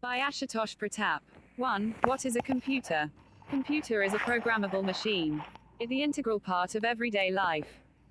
By Ashutosh Pratap. 1. What is a computer? Computer is a programmable machine. It's the integral part of everyday life.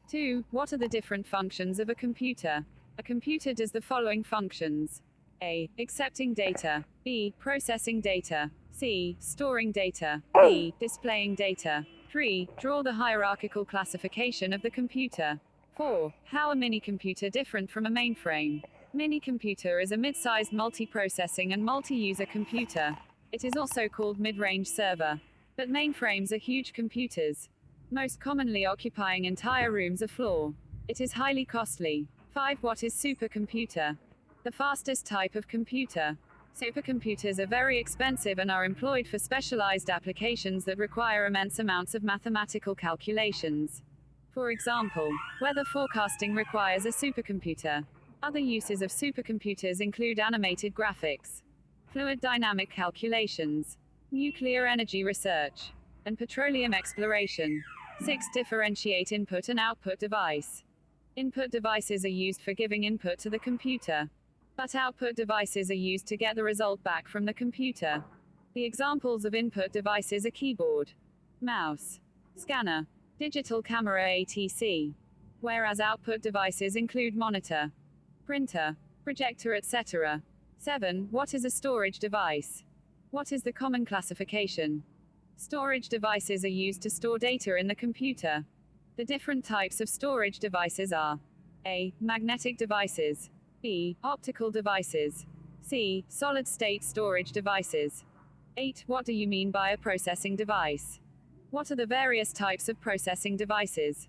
2. What are the different functions of a computer? A computer does the following functions. A. Accepting data. B. Processing data. C. Storing data. D. Displaying data. 3. Draw the hierarchical classification of the computer. 4. How a minicomputer different from a mainframe? Minicomputer is a mid-sized multiprocessing and multi-user computer. It is also called mid-range server. But mainframes are huge computers, most commonly occupying entire rooms or floor. It is highly costly. 5. What is supercomputer? The fastest type of computer. Supercomputers are very expensive and are employed for specialized applications that require immense amounts of mathematical calculations. For example, weather forecasting requires a supercomputer. Other uses of supercomputers include animated graphics, fluid dynamic calculations, nuclear energy research, and petroleum exploration. 6. Differentiate input and output device. Input devices are used for giving input to the computer, but output devices are used to get the result back from the computer. The examples of input devices are keyboard, mouse, scanner, digital camera etc., whereas output devices include monitor, printer, projector etc. 7. What is a storage device? What is the common classification? Storage devices are used to store data in the computer. The different types of storage devices are A. Magnetic devices. B. Optical devices. C. Solid-state storage devices. 8. What do you mean by a processing device? What are the various types of processing devices?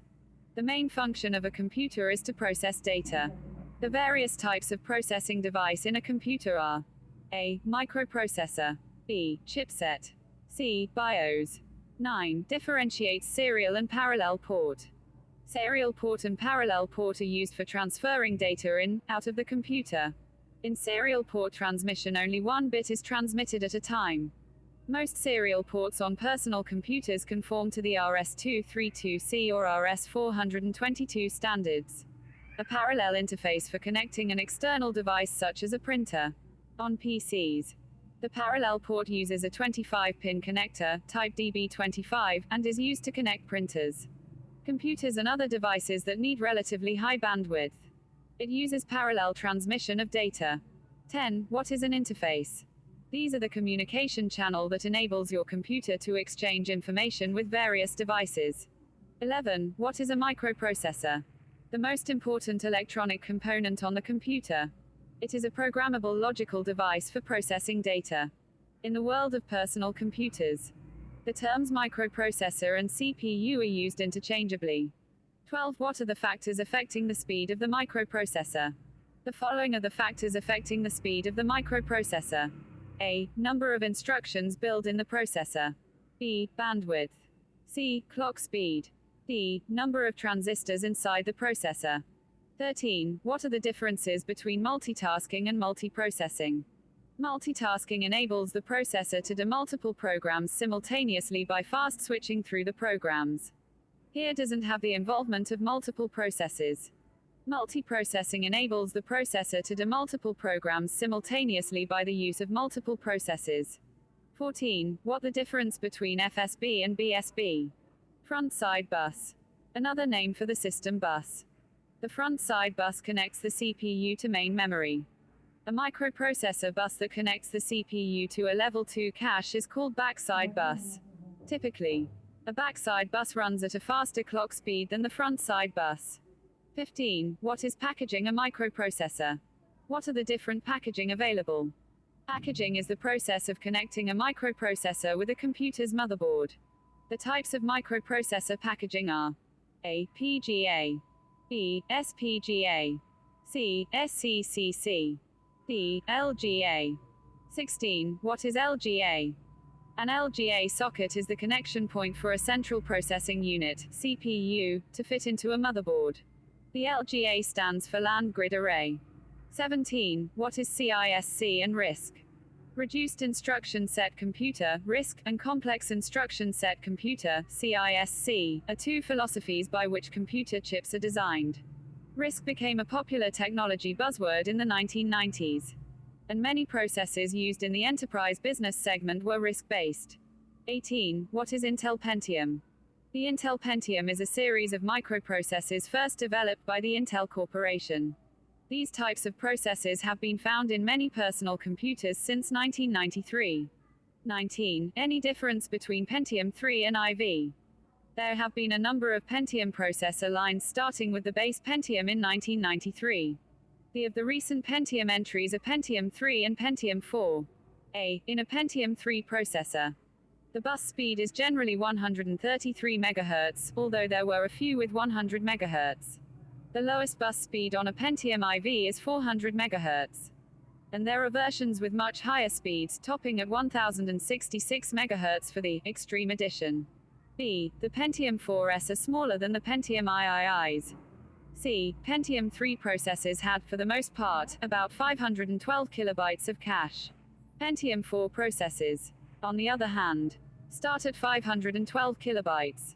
The main function of a computer is to process data. The various types of processing device in a computer are A. Microprocessor. B. Chipset. C. BIOS. 9. Differentiates serial and parallel port. Serial port and parallel port are used for transferring data in, out of the computer. In serial port transmission, only one bit is transmitted at a time. Most serial ports on personal computers conform to the RS-232C or RS-422 standards. A parallel interface for connecting an external device such as a printer. On PCs, the parallel port uses a 25-pin connector, type DB25, and is used to connect printers, computers and other devices that need relatively high bandwidth. It uses parallel transmission of data. 10. What is an interface? These are the communication channel that enables your computer to exchange information with various devices. 11. What is a microprocessor? The most important electronic component on the computer. It is a programmable logical device for processing data. In the world of personal computers, the terms microprocessor and CPU are used interchangeably. 12. What are the factors affecting the speed of the microprocessor? The following are the factors affecting the speed of the microprocessor. A. Number of instructions built in the processor. B. Bandwidth. C. Clock speed. D. Number of transistors inside the processor. 13. What are the differences between multitasking and multiprocessing? Multitasking enables the processor to do multiple programs simultaneously by fast switching through the programs. Here doesn't have the involvement of multiple processes. Multiprocessing enables the processor to do multiple programs simultaneously by the use of multiple processes. 14. What the difference between FSB and BSB? Front side bus. Another name for the system bus. The front side bus connects the CPU to main memory. A microprocessor bus that connects the CPU to a level 2 cache is called backside bus. Typically, a backside bus runs at a faster clock speed than the front side bus. 15. What is packaging a microprocessor? What are the different packaging available? Packaging is the process of connecting a microprocessor with a computer's motherboard. The types of microprocessor packaging are A. PGA. B. SPGA. C. SCCC. D. LGA. 16. What is LGA? An LGA socket is the connection point for a central processing unit, CPU, to fit into a motherboard. The LGA stands for Land Grid Array. 17. What is CISC and RISC? Reduced Instruction Set Computer, RISC, and Complex Instruction Set Computer, CISC, are two philosophies by which computer chips are designed. RISC became a popular technology buzzword in the 1990s. and many processes used in the enterprise business segment were RISC-based. 18. What is Intel Pentium? The Intel Pentium is a series of microprocessors first developed by the Intel Corporation. These types of processors have been found in many personal computers since 1993. 19. Any difference between Pentium 3 and IV? There have been a number of Pentium processor lines starting with the base Pentium in 1993. Of the recent Pentium entries are Pentium 3 and Pentium 4. In a Pentium 3 processor, the bus speed is generally 133 MHz, although there were a few with 100 MHz. The lowest bus speed on a Pentium IV is 400 MHz. And there are versions with much higher speeds, topping at 1066 MHz for the Extreme Edition. B. The Pentium 4S are smaller than the Pentium IIIs. C. Pentium 3 processors had, for the most part, about 512 kilobytes of cache. Pentium 4 processors, on the other hand, start at 512 kilobytes.